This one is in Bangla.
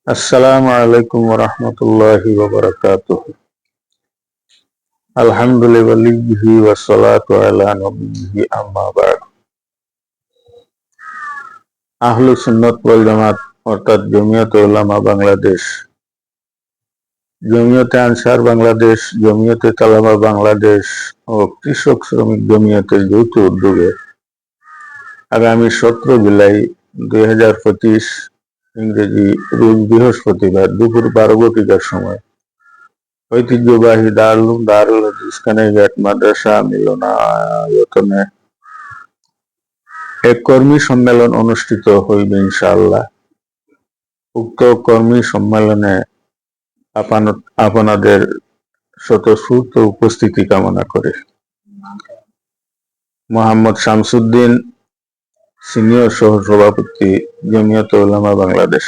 আসসালামু আলাইকুম ওয়া রাহমাতুল্লাহি ওয়া বারাকাতুহু। আলহামদুলিল্লাহি ওয়াস সালাতু আলা নবিয়্যিহি আম্মা বা'দ। আহলুস সুন্নাত ওয়াল জামাত অর্থাৎ জমিয়তে উলামা বাংলাদেশ, জমিয়তে আনসার বাংলাদেশ, জমিয়তে তালাবা বাংলাদেশ ও কৃষক শ্রমিক জমিয়তের যৌথ উদ্যোগে আগামী 17 জুলাই 2025 ইংরেজি রোজ বৃহস্পতিবার দুপুর 12:00 সময় ঐতিহ্যবাহী দারুল হাদিস কানাইঘাট মাদ্রাসা মিলনায়তনে এক কর্মী সম্মেলন অনুষ্ঠিত হইবে ইনশাআল্লাহ। উক্ত কর্মী সম্মেলনে আপনাদের স্বতঃস্ফূর্ত উপস্থিতি কামনা করে মোহাম্মদ শামসুদ্দিন, সিনিয়র সহ সভাপতি, জমিয়তে উলামা বাংলাদেশ।